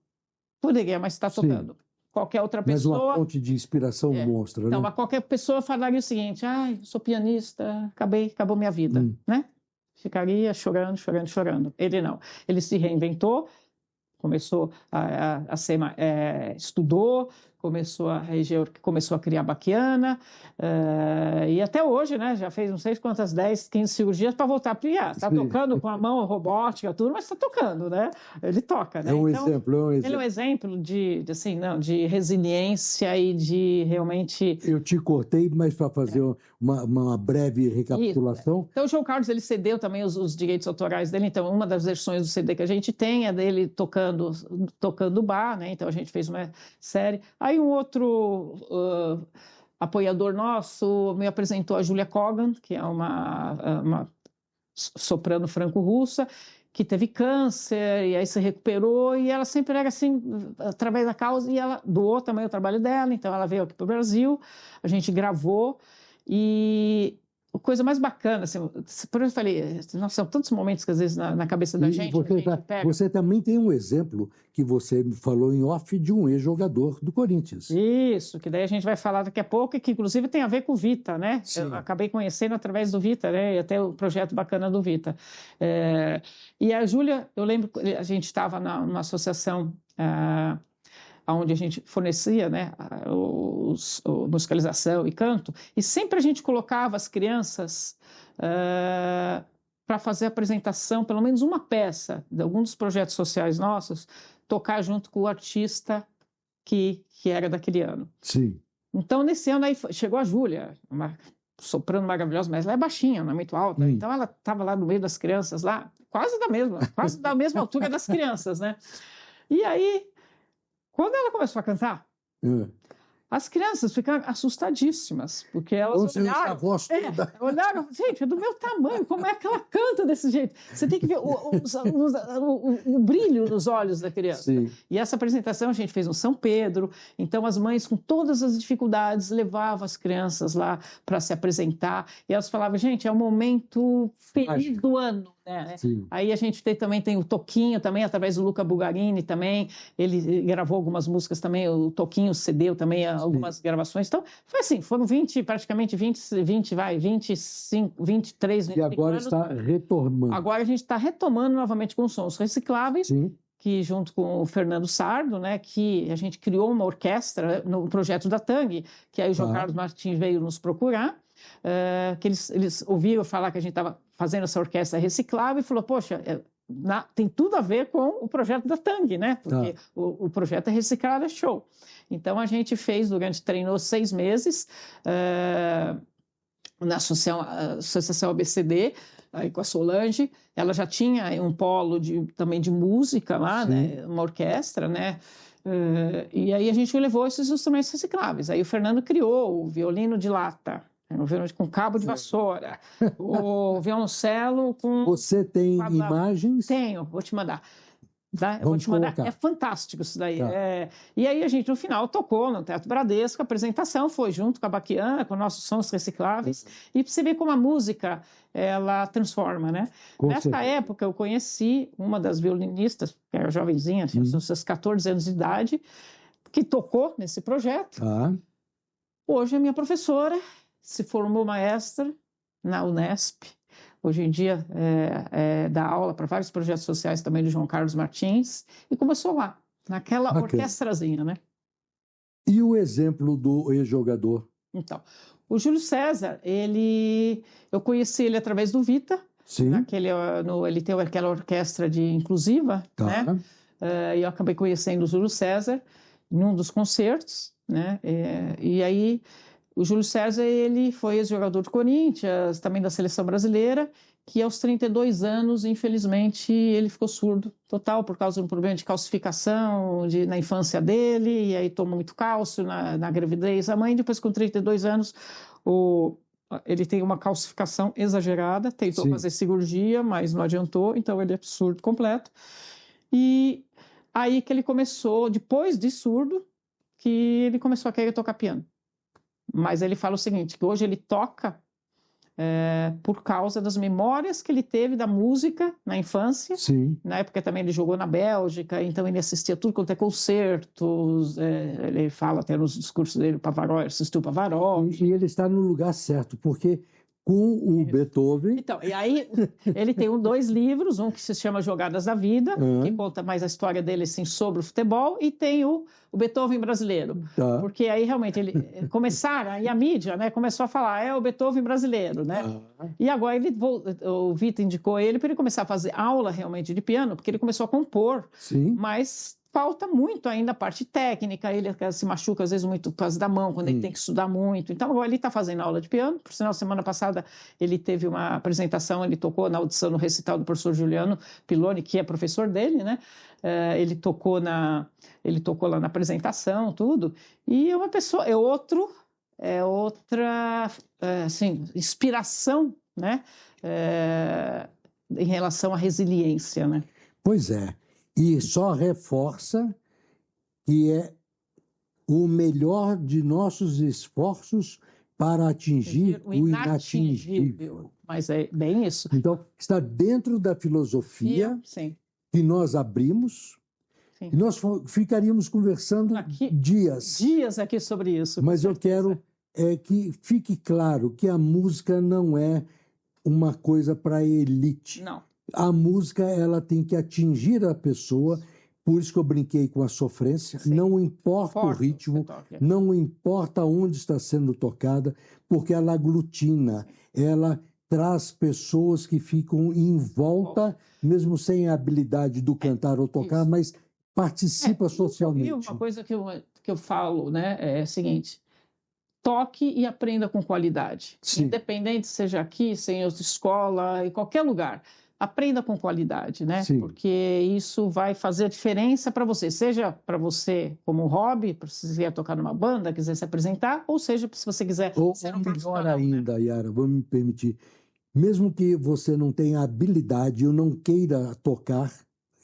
poderia mais estar tocando. Qualquer outra pessoa... Mas uma fonte de inspiração monstra, né? Então, qualquer pessoa falaria o seguinte, sou pianista, acabou minha vida, né? Ficaria chorando. Ele não. Ele se reinventou, começou estudou, começou a criar baquiana, e até hoje, né, já fez não sei quantas 10, 15 cirurgias para voltar a piar. Está tocando com a mão robótica, tudo, mas está tocando, né? Ele toca, né? É um exemplo. Ele é um exemplo de resiliência e de realmente... Eu te cortei, mas para fazer uma breve recapitulação. Isso. Então, o João Carlos, ele cedeu também os direitos autorais dele, então uma das versões do CD que a gente tem é dele tocando bar, né? Então a gente fez uma série. Aí um outro apoiador nosso me apresentou a Julia Kogan, que é uma soprano franco-russa, que teve câncer e aí se recuperou, e ela sempre era assim, através da causa, e ela doou também o trabalho dela, então ela veio aqui para o Brasil, a gente gravou, e a coisa mais bacana, assim, por isso eu falei, nossa, são tantos momentos que às vezes na cabeça da gente, pega. Você também tem um exemplo que você falou em off de um ex-jogador do Corinthians. Isso, que daí a gente vai falar daqui a pouco, e que inclusive tem a ver com o Vita, né? Sim. Eu acabei conhecendo através do Vita, né? E até o projeto bacana do Vita. E a Júlia, eu lembro, a gente estava numa associação onde a gente fornecia, né, musicalização e canto, e sempre a gente colocava as crianças para fazer a apresentação, pelo menos uma peça de algum dos projetos sociais nossos, tocar junto com o artista que era daquele ano. Sim. Então, nesse ano aí chegou a Júlia, uma soprano maravilhosa, mas ela é baixinha, não é muito alta. Então, ela estava lá no meio das crianças, lá, quase da mesma altura das crianças, né? E aí, quando ela começou a cantar, as crianças ficaram assustadíssimas, porque elas olharam, gente, é do meu tamanho, como é que ela canta desse jeito? Você tem que ver o brilho nos olhos da criança. Sim. E essa apresentação a gente fez no São Pedro, então as mães, com todas as dificuldades, levavam as crianças lá para se apresentar, e elas falavam, gente, é o momento feliz do ano, né? Aí a gente também tem o Toquinho, também, através do Luca Bugarini também, ele gravou algumas músicas também, o Toquinho cedeu também algumas gravações. Então, foi assim, foram praticamente 25, 23 e agora anos. está retomando. Agora a gente está retomando novamente com sons recicláveis, que junto com o Fernando Sardo, né, que a gente criou uma orquestra no projeto da Tang, que aí o João Carlos Martins veio nos procurar, que eles ouviram falar que a gente estava fazendo essa orquestra reciclável e falou, poxa, tem tudo a ver com o projeto da Tang, né? Porque o projeto é reciclar, é show. Então, a gente treinou 6 meses na Associação ABCD, aí com a Solange. Ela já tinha um polo também de música lá, né? Uma orquestra, né? E aí a gente levou esses instrumentos recicláveis. Aí o Fernando criou o violino de lata, o violino com cabo de vassoura, o violoncelo com... Você tem imagens? Tenho, vou te mandar. Vou te mandar. É fantástico isso daí. E aí a gente, no final, tocou no Teatro Bradesco, a apresentação foi junto com a Baquiana, com nossos sons recicláveis, e você vê como a música, ela transforma, né? Nessa época, eu conheci uma das violinistas, que era jovenzinha, tinha seus 14 anos de idade, que tocou nesse projeto. Hoje é minha professora, se formou maestra na Unesp. Hoje em dia dá aula para vários projetos sociais também do João Carlos Martins, e começou lá, naquela orquestrazinha, né? E o exemplo do ex-jogador? Então, o Júlio César, eu conheci ele através do Vita, ele tem aquela orquestra inclusiva, né? E eu acabei conhecendo o Júlio César num dos concertos, né? E aí... O Júlio César, ele foi ex-jogador do Corinthians, também da Seleção Brasileira, que aos 32 anos, infelizmente, ele ficou surdo total por causa de um problema de calcificação na infância dele, e aí tomou muito cálcio na gravidez. A mãe, depois com 32 anos, ele tem uma calcificação exagerada, tentou fazer cirurgia, mas não adiantou, então ele é surdo completo. E aí que ele começou, depois de surdo, que ele começou a querer tocar piano. Mas ele fala o seguinte, que hoje ele toca por causa das memórias que ele teve da música na infância. Na época também ele jogou na Bélgica, então ele assistia tudo quanto é concertos, ele fala até nos discursos dele, Pavarotti, assistiu Pavarotti. E ele está no lugar certo, porque com o Beethoven... Então, e aí ele tem 2 livros, um que se chama Jogadas da Vida, que conta mais a história dele assim, sobre o futebol, e tem o Beethoven brasileiro. Porque aí realmente e a mídia, né, começou a falar, o Beethoven brasileiro, né? E agora o Vita indicou ele para ele começar a fazer aula realmente de piano, porque ele começou a compor, mas falta muito ainda a parte técnica, ele se machuca às vezes muito por causa da mão, quando ele tem que estudar muito. Então, agora ele está fazendo aula de piano. Por sinal, semana passada ele teve uma apresentação, ele tocou na audição no recital do professor Juliano Piloni, que é professor dele, né? Ele tocou lá na apresentação, tudo. E é uma pessoa, é outra assim, inspiração, né? Em relação à resiliência, né? Pois é. E só reforça que é o melhor de nossos esforços para atingir o inatingível. Mas é bem isso. Então, está dentro da filosofia que nós abrimos, e nós ficaríamos conversando dias aqui sobre isso. Mas eu quero que fique claro que a música não é uma coisa para elite. Não. A música, ela tem que atingir a pessoa, por isso que eu brinquei com a sofrência. Não importa o ritmo, não importa onde está sendo tocada, porque ela aglutina, ela traz pessoas que ficam em volta, mesmo sem a habilidade do cantar ou tocar, mas participa socialmente. E uma coisa que eu falo, né, é o seguinte: toque e aprenda com qualidade. Sim. Independente, seja aqui, seja em outra escola, em qualquer lugar. Aprenda com qualidade, né? Sim. Porque isso vai fazer a diferença para você. Seja para você como hobby, para você quiser tocar numa banda, quiser se apresentar, ou seja, se você quiser ser um melhor profissional, ainda, né? Yara, vou me permitir. Mesmo que você não tenha habilidade ou não queira tocar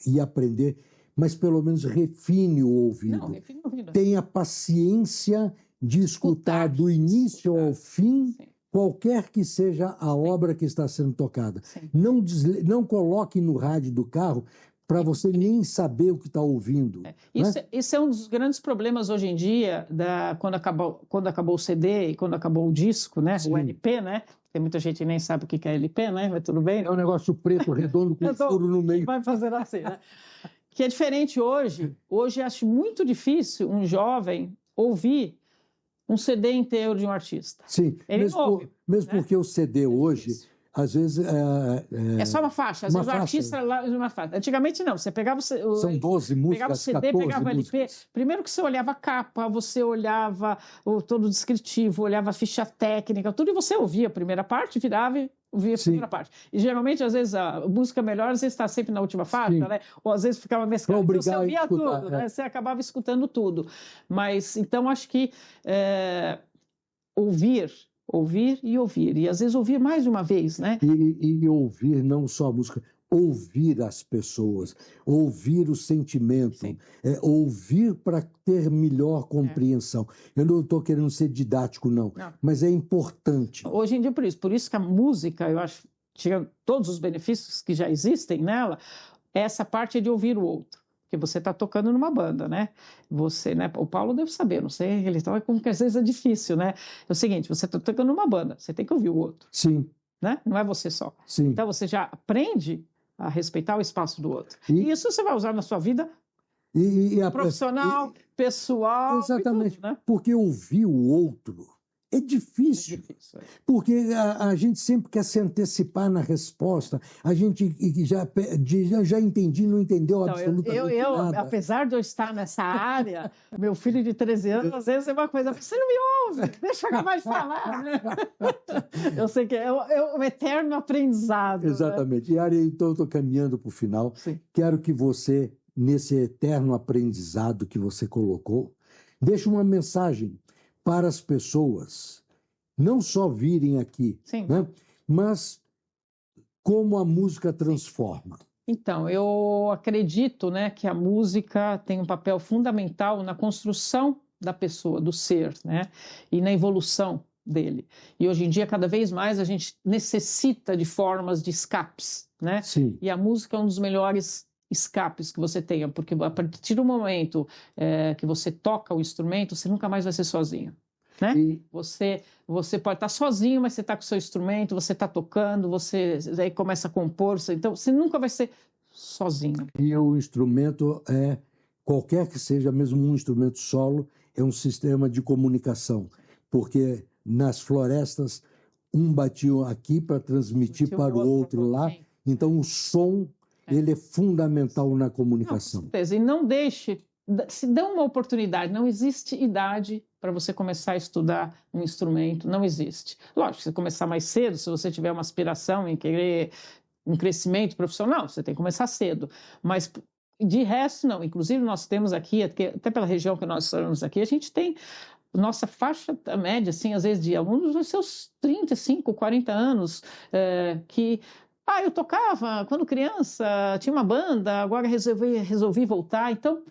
e aprender, mas pelo menos refine o ouvido. Não, refine o ouvido. Tenha paciência de escutar do início ao fim, Sim. qualquer que seja a obra que está sendo tocada. Sim. Não coloque no rádio do carro para você nem saber o que está ouvindo. Isso é um dos grandes problemas hoje em dia, quando acabou o CD e quando acabou o disco, né? Sim. O LP, né? Tem muita gente que nem sabe o que é LP, né? Mas tudo bem. É um negócio preto, redondo, com furo no meio. Vai fazer assim, né? Que é diferente hoje. Hoje acho muito difícil um jovem ouvir um CD inteiro de um artista. Sim, Ele não ouve, mesmo né? porque o CD hoje, às vezes... É só uma faixa. Às vezes o artista lá uma faixa. Antigamente não, você pegava São 12 músicas, pegava o CD, 14 pegava o LP. músicas. Primeiro que você olhava a capa, você olhava todo o descritivo, olhava a ficha técnica, tudo, e você ouvia a primeira parte, virava e ouvia a segunda parte. E geralmente, às vezes, a música melhor, às vezes está sempre na última faixa, né? Ou às vezes ficava mesclado. Então, você ouvia escutar, tudo, né? Você acabava escutando tudo. Mas, então, acho que ouvir e ouvir. E às vezes ouvir mais de uma vez, né? E ouvir não só a música, ouvir as pessoas, ouvir o sentimento, ouvir para ter melhor compreensão. Eu não estou querendo ser didático, não, mas é importante. Hoje em dia, por isso que a música, eu acho, tira todos os benefícios que já existem nela, essa parte é de ouvir o outro. Porque você está tocando numa banda, né? Você, né? O Paulo deve saber, não sei, ele toca como que às vezes é difícil, né? É o seguinte, você está tocando numa banda, você tem que ouvir o outro. Sim. Né? Não é você só. Sim. Então você já aprende a respeitar o espaço do outro. E isso você vai usar na sua vida profissional, pessoal. Exatamente. Tudo, né? Porque ouvir o outro é difícil. Porque a gente sempre quer se antecipar na resposta. A gente já entendi, não entendeu absolutamente nada. Apesar de eu estar nessa área, meu filho de 13 anos, às vezes é uma coisa, você não me ouve, deixa eu acabar de falar. Né? Eu sei que é um eterno aprendizado. Exatamente. Né? E Ari, então eu estou caminhando para o final. Sim. Quero que você, nesse eterno aprendizado que você colocou, deixe uma mensagem para as pessoas, não só virem aqui, né? Mas como a música transforma. Então, eu acredito, né, que a música tem um papel fundamental na construção da pessoa, do ser, né, e na evolução dele. E hoje em dia, cada vez mais, a gente necessita de formas de escapes, né? Sim. E a música é um dos melhores escapes que você tenha, porque a partir do momento que você toca o instrumento, você nunca mais vai ser sozinho. Né? Você pode estar sozinho, mas você está com o seu instrumento, você está tocando, você aí começa a compor, então você nunca vai ser sozinho. E o instrumento qualquer que seja, mesmo um instrumento solo, é um sistema de comunicação, porque nas florestas um batia aqui para transmitir para o outro lá, então o som ele é fundamental na comunicação. Não, com certeza. E não deixe, se dê uma oportunidade, não existe idade para você começar a estudar um instrumento, não existe. Lógico, se você começar mais cedo, se você tiver uma aspiração em querer um crescimento profissional, você tem que começar cedo, mas de resto não. Inclusive nós temos aqui, até pela região que nós estamos aqui, a gente tem nossa faixa média, assim, às vezes de alunos dos seus 35, 40 anos, que eu tocava quando criança, tinha uma banda, agora resolvi voltar. Então,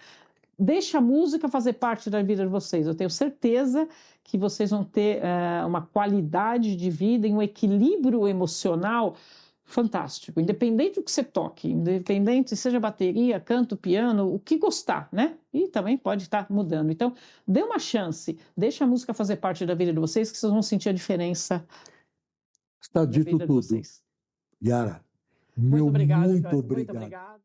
deixa a música fazer parte da vida de vocês. Eu tenho certeza que vocês vão ter uma qualidade de vida e um equilíbrio emocional fantástico. Independente do que você toque, independente seja bateria, canto, piano, o que gostar, né? E também pode estar mudando. Então, dê uma chance, deixa a música fazer parte da vida de vocês, que vocês vão sentir a diferença. Está dito tudo. Yara, muito obrigado. Muito obrigado.